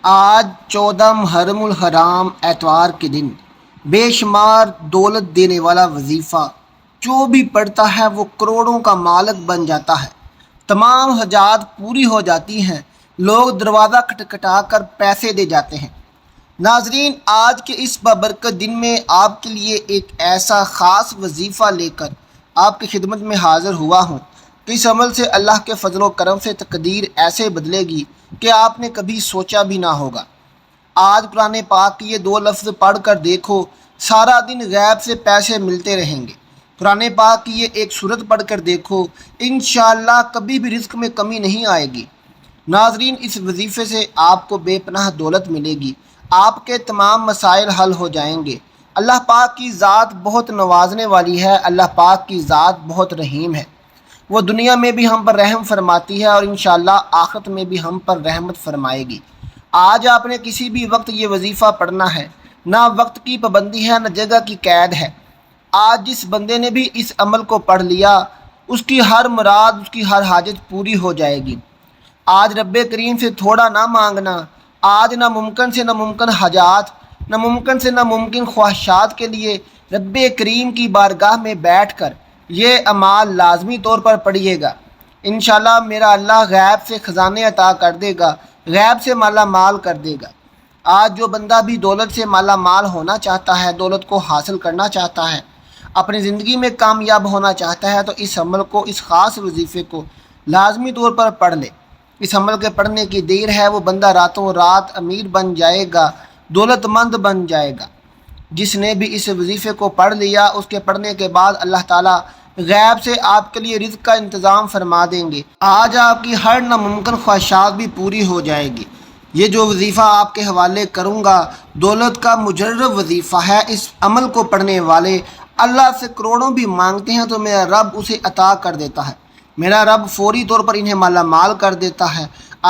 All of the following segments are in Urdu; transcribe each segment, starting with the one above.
آج 14 محرم الحرام اتوار کے دن بے شمار دولت دینے والا وظیفہ جو بھی پڑھتا ہے وہ کروڑوں کا مالک بن جاتا ہے۔ تمام حاجات پوری ہو جاتی ہیں، لوگ دروازہ کھٹکھٹا کر پیسے دے جاتے ہیں۔ ناظرین، آج کے اس بابرکت دن میں آپ کے لیے ایک ایسا خاص وظیفہ لے کر آپ کی خدمت میں حاضر ہوا ہوں کہ اس عمل سے اللہ کے فضل و کرم سے تقدیر ایسے بدلے گی کہ آپ نے کبھی سوچا بھی نہ ہوگا۔ آج قرآن پاک کی یہ 2 لفظ پڑھ کر دیکھو، سارا دن غیب سے پیسے ملتے رہیں گے۔ قرآن پاک کی یہ ایک سورت پڑھ کر دیکھو، انشاءاللہ کبھی بھی رزق میں کمی نہیں آئے گی۔ ناظرین، اس وظیفے سے آپ کو بے پناہ دولت ملے گی، آپ کے تمام مسائل حل ہو جائیں گے۔ اللہ پاک کی ذات بہت نوازنے والی ہے، اللہ پاک کی ذات بہت رحیم ہے۔ وہ دنیا میں بھی ہم پر رحم فرماتی ہے اور انشاءاللہ آخرت میں بھی ہم پر رحمت فرمائے گی۔ آج آپ نے کسی بھی وقت یہ وظیفہ پڑھنا ہے، نہ وقت کی پابندی ہے نہ جگہ کی قید ہے۔ آج جس بندے نے بھی اس عمل کو پڑھ لیا، اس کی ہر مراد، اس کی ہر حاجت پوری ہو جائے گی۔ آج رب کریم سے تھوڑا نہ مانگنا، آج ناممکن سے ناممکن حاجات، ناممکن سے ناممکن خواہشات کے لیے رب کریم کی بارگاہ میں بیٹھ کر یہ اعمال لازمی طور پر پڑھیے گا۔ انشاءاللہ میرا اللہ غیب سے خزانے عطا کر دے گا، غیب سے مالا مال کر دے گا۔ آج جو بندہ بھی دولت سے مالا مال ہونا چاہتا ہے، دولت کو حاصل کرنا چاہتا ہے، اپنی زندگی میں کامیاب ہونا چاہتا ہے، تو اس عمل کو، اس خاص وظیفے کو لازمی طور پر پڑھ لے۔ اس عمل کے پڑھنے کی دیر ہے، وہ بندہ راتوں رات امیر بن جائے گا، دولت مند بن جائے گا۔ جس نے بھی اس وظیفے کو پڑھ لیا، اس کے پڑھنے کے بعد اللہ تعالیٰ غیب سے آپ کے لیے رزق کا انتظام فرما دیں گے۔ آج آپ کی ہر ناممکن خواہشات بھی پوری ہو جائے گی۔ یہ جو وظیفہ آپ کے حوالے کروں گا، دولت کا مجرب وظیفہ ہے۔ اس عمل کو پڑھنے والے اللہ سے کروڑوں بھی مانگتے ہیں تو میرا رب اسے عطا کر دیتا ہے۔ میرا رب فوری طور پر انہیں مالا مال کر دیتا ہے۔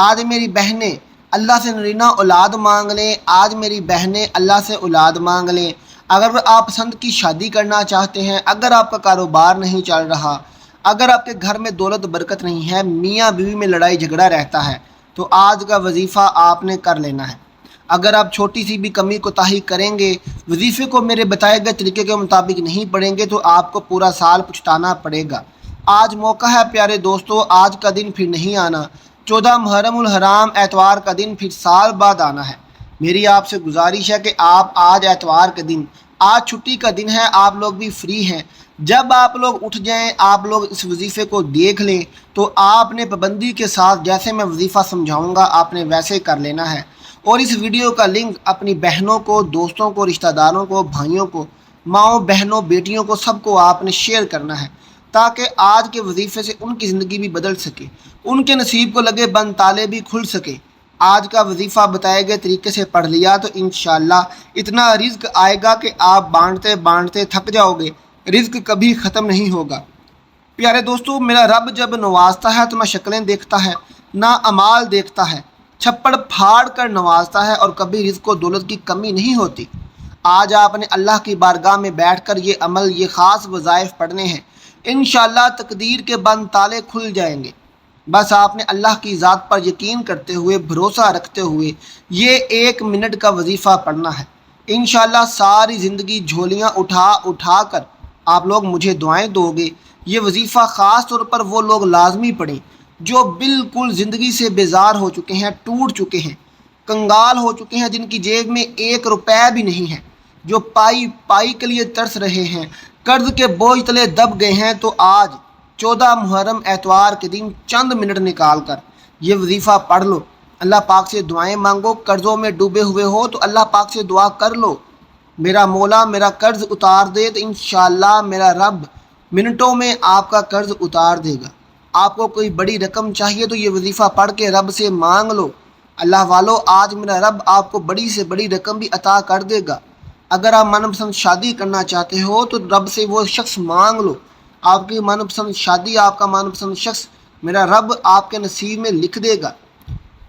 آج میری بہنیں اللہ سے نرینہ اولاد مانگ لیں، آج میری بہنیں اللہ سے اولاد مانگ لیں۔ اگر آپ پسند کی شادی کرنا چاہتے ہیں، اگر آپ کا کاروبار نہیں چل رہا، اگر آپ کے گھر میں دولت برکت نہیں ہے، میاں بیوی میں لڑائی جھگڑا رہتا ہے، تو آج کا وظیفہ آپ نے کر لینا ہے۔ اگر آپ چھوٹی سی بھی کمی کوتاہی کریں گے، وظیفے کو میرے بتائے گئے طریقے کے مطابق نہیں پڑھیں گے، تو آپ کو پورا سال پچھتانا پڑے گا۔ آج موقع ہے پیارے دوستو، آج کا دن پھر نہیں آنا۔ 14 محرم الحرام اتوار کا دن پھر سال بعد آنا ہے۔ میری آپ سے گزارش ہے کہ آپ آج اتوار کے دن، آج چھٹی کا دن ہے، آپ لوگ بھی فری ہیں، جب آپ لوگ اٹھ جائیں، آپ لوگ اس وظیفے کو دیکھ لیں، تو آپ نے پابندی کے ساتھ جیسے میں وظیفہ سمجھاؤں گا آپ نے ویسے کر لینا ہے۔ اور اس ویڈیو کا لنک اپنی بہنوں کو، دوستوں کو، رشتہ داروں کو، بھائیوں کو، ماؤں بہنوں، بیٹیوں کو، سب کو آپ نے شیئر کرنا ہے، تاکہ آج کے وظیفے سے ان کی زندگی بھی بدل سکے، ان کے نصیب کو لگے بند تالے بھی کھل سکے۔ آج کا وظیفہ بتائے گئے طریقے سے پڑھ لیا تو انشاءاللہ اتنا رزق آئے گا کہ آپ بانٹتے بانٹتے تھک جاؤ گے، رزق کبھی ختم نہیں ہوگا۔ پیارے دوستو، میرا رب جب نوازتا ہے تو نہ شکلیں دیکھتا ہے، نہ اعمال دیکھتا ہے، چھپڑ پھاڑ کر نوازتا ہے، اور کبھی رزق و دولت کی کمی نہیں ہوتی۔ آج آپ نے اللہ کی بارگاہ میں بیٹھ کر یہ عمل، یہ خاص وظائف پڑھنے ہیں، انشاءاللہ تقدیر کے بند تالے کھل جائیں گے۔ بس آپ نے اللہ کی ذات پر یقین کرتے ہوئے، بھروسہ رکھتے ہوئے یہ 1 منٹ کا وظیفہ پڑھنا ہے۔ انشاءاللہ ساری زندگی جھولیاں اٹھا اٹھا کر آپ لوگ مجھے دعائیں دو گے۔ یہ وظیفہ خاص طور پر وہ لوگ لازمی پڑھیں جو بالکل زندگی سے بیزار ہو چکے ہیں، ٹوٹ چکے ہیں، کنگال ہو چکے ہیں، جن کی جیب میں 1 روپے بھی نہیں ہے، جو پائی پائی کے لیے ترس رہے ہیں، قرض کے بوجھ تلے دب گئے ہیں۔ تو آج 14 محرم اتوار کے دن چند منٹ نکال کر یہ وظیفہ پڑھ لو، اللہ پاک سے دعائیں مانگو۔ قرضوں میں ڈوبے ہوئے ہو تو اللہ پاک سے دعا کر لو، میرا مولا میرا قرض اتار دے، تو انشاءاللہ میرا رب منٹوں میں آپ کا قرض اتار دے گا۔ آپ کو کوئی بڑی رقم چاہیے تو یہ وظیفہ پڑھ کے رب سے مانگ لو۔ اللہ والو، آج میرا رب آپ کو بڑی سے بڑی رقم بھی عطا کر دے گا۔ اگر آپ من پسند شادی کرنا چاہتے ہو تو رب سے وہ شخص مانگ لو، آپ کی من پسند شادی، آپ کا من پسند شخص میرا رب آپ کے نصیب میں لکھ دے گا۔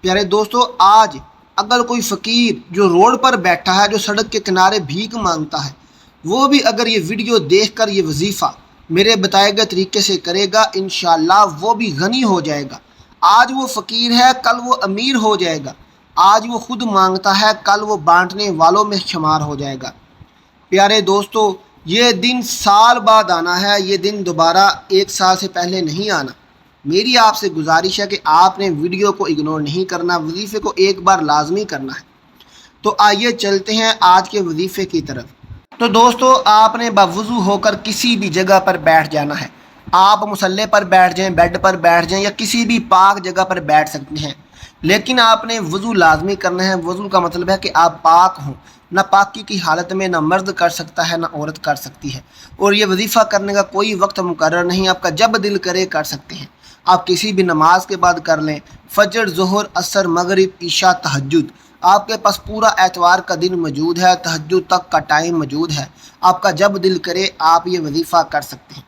پیارے دوستو، آج اگر کوئی فقیر جو روڈ پر بیٹھا ہے، جو سڑک کے کنارے بھیک مانگتا ہے، وہ بھی اگر یہ ویڈیو دیکھ کر یہ وظیفہ میرے بتائے گئے طریقے سے کرے گا، انشاءاللہ وہ بھی غنی ہو جائے گا۔ آج وہ فقیر ہے، کل وہ امیر ہو جائے گا۔ آج وہ خود مانگتا ہے، کل وہ بانٹنے والوں میں شمار ہو جائے گا۔ پیارے دوستو، یہ دن سال بعد آنا ہے، یہ دن دوبارہ ایک سال سے پہلے نہیں آنا۔ میری آپ سے گزارش ہے کہ آپ نے ویڈیو کو اگنور نہیں کرنا، وظیفے کو ایک بار لازمی کرنا ہے۔ تو آئیے چلتے ہیں آج کے وظیفے کی طرف۔ تو دوستو، آپ نے باوضو ہو کر کسی بھی جگہ پر بیٹھ جانا ہے۔ آپ مصلی پر بیٹھ جائیں، بیڈ پر بیٹھ جائیں یا کسی بھی پاک جگہ پر بیٹھ سکتے ہیں، لیکن آپ نے وضو لازمی کرنا ہے۔ وضو کا مطلب ہے کہ آپ پاک ہوں۔ نہ پاکی کی حالت میں نہ مرد کر سکتا ہے نہ عورت کر سکتی ہے، اور یہ وظیفہ کرنے کا کوئی وقت مقرر نہیں، آپ کا جب دل کرے کر سکتے ہیں۔ آپ کسی بھی نماز کے بعد کر لیں، فجر، ظہر، عصر، مغرب، عشاء، تہجد، آپ کے پاس پورا اتوار کا دن موجود ہے، تہجد تک کا ٹائم موجود ہے۔ آپ کا جب دل کرے آپ یہ وظیفہ کر سکتے ہیں۔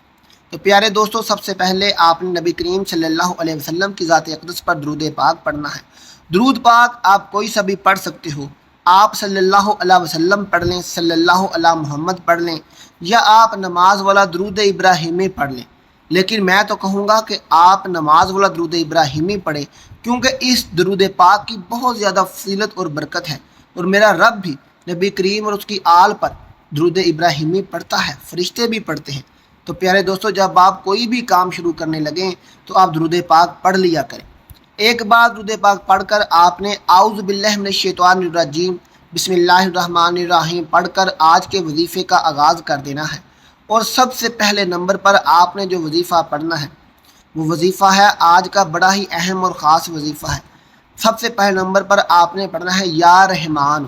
تو پیارے دوستو، سب سے پہلے آپ نے نبی کریم صلی اللہ علیہ وسلم کی ذات اقدس پر درود پاک پڑھنا ہے۔ درود پاک آپ کوئی سا بھی پڑھ سکتے ہو۔ آپ صلی اللہ علیہ وسلم پڑھ لیں، صلی اللہ علیہ محمد پڑھ لیں، یا آپ نماز والا درود ابراہیمی پڑھ لیں، لیکن میں تو کہوں گا کہ آپ نماز والا درود ابراہیمی پڑھیں، کیونکہ اس درود پاک کی بہت زیادہ فضیلت اور برکت ہے، اور میرا رب بھی نبی کریم اور اس کی آل پر درود ابراہیمی پڑھتا ہے، فرشتے بھی پڑھتے ہیں۔ تو پیارے دوستو، جب آپ کوئی بھی کام شروع کرنے لگیں تو آپ درود پاک پڑھ لیا کریں۔ ایک بار درود پاک پڑھ کر آپ نے اعوذ باللہ من الشیطان الرجیم بسم اللہ الرحمن الرحیم پڑھ کر آج کے وظیفے کا آغاز کر دینا ہے۔ اور سب سے پہلے نمبر پر آپ نے جو وظیفہ پڑھنا ہے وہ وظیفہ ہے آج کا بڑا ہی اہم اور خاص وظیفہ ہے۔ سب سے پہلے نمبر پر آپ نے پڑھنا ہے یا رحمان۔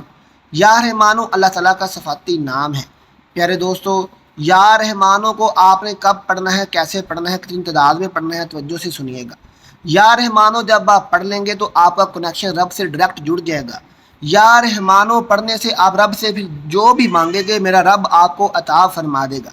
یا رحمانو اللہ تعالیٰ کا صفاتی نام ہے۔ پیارے دوستو، یا رحمانوں کو آپ نے کب پڑھنا ہے، کیسے پڑھنا ہے، کتنی تعداد میں پڑھنا ہے، توجہ سے سنیے گا۔ یا رحمانوں جب آپ پڑھ لیں گے تو آپ کا کنیکشن رب سے ڈائریکٹ جڑ جائے گا۔ یا رحمانوں پڑھنے سے آپ رب سے پھر جو بھی مانگیں گے میرا رب آپ کو عطا فرما دے گا۔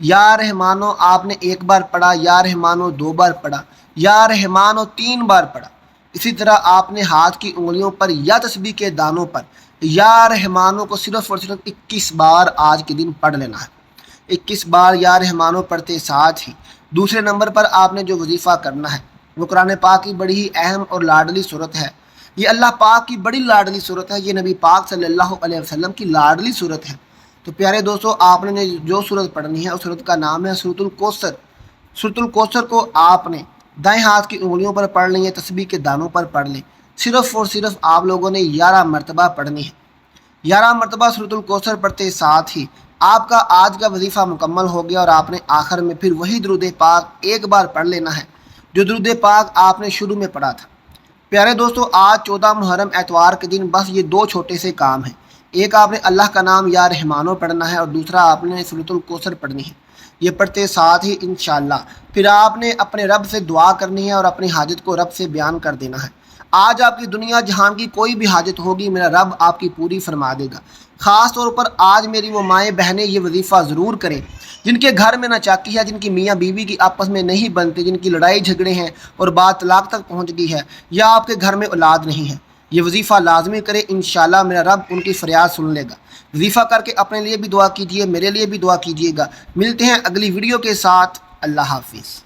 یا رحمانوں آپ نے ایک بار پڑھا، یا رحمانوں دو بار پڑھا، یا رحمانوں تین بار پڑھا۔ اسی طرح آپ نے ہاتھ کی انگلیوں پر یا تسبیح کے دانوں پر یا رحمانوں کو صرف اور صرف 21 بار آج کے دن پڑھ لینا ہے۔ 21 بار یا رحمانوں پڑھتے ساتھ ہی دوسرے نمبر پر آپ نے جو وظیفہ کرنا ہے وہ قرآن پاک کی بڑی ہی اہم اور لاڈلی صورت ہے۔ یہ اللہ پاک کی بڑی لاڈلی صورت ہے، یہ نبی پاک صلی اللہ علیہ وسلم کی لاڈلی صورت ہے۔ تو پیارے دوستو، آپ نے جو صورت پڑھنی ہے اس صورت کا نام ہے سورۃ الکوثر۔ سورۃ الکوثر کو آپ نے دائیں ہاتھ کی انگلیوں پر پڑھ لیں یا تسبیح کے دانوں پر پڑھ لیں۔ صرف اور صرف آپ لوگوں نے 11 مرتبہ پڑھنی ہے۔ 11 مرتبہ سورۃ الکوثر پڑھتے ساتھ ہی آپ کا آج کا وظیفہ مکمل ہو گیا، اور آپ نے آخر میں پھر وہی درود پاک ایک بار پڑھ لینا ہے جو درود پاک آپ نے شروع میں پڑھا تھا۔ پیارے دوستو، آج 14 محرم اتوار کے دن بس یہ دو چھوٹے سے کام ہیں۔ ایک آپ نے اللہ کا نام یا رحمانوں پڑھنا ہے، اور دوسرا آپ نے سورۃ الکوثر پڑھنی ہے۔ یہ پڑھتے ساتھ ہی انشاءاللہ پھر آپ نے اپنے رب سے دعا کرنی ہے اور اپنی حاجت کو رب سے بیان کر دینا ہے۔ آج آپ کی دنیا جہان کی کوئی بھی حاجت ہوگی میرا رب آپ کی پوری فرما دے گا۔ خاص طور پر آج میری وہ مائیں بہنیں یہ وظیفہ ضرور کریں جن کے گھر میں ناچاکی ہے، جن کی میاں بیوی کی آپس میں نہیں بنتے، جن کی لڑائی جھگڑے ہیں اور بات طلاق تک پہنچ گئی ہے، یا آپ کے گھر میں اولاد نہیں ہے۔ یہ وظیفہ لازمی کرے، انشاءاللہ میرا رب ان کی فریاد سن لے گا۔ وظیفہ کر کے اپنے لیے بھی دعا کیجیے، میرے لیے بھی دعا کیجیے گا۔ ملتے ہیں اگلی ویڈیو کے ساتھ۔ اللہ حافظ۔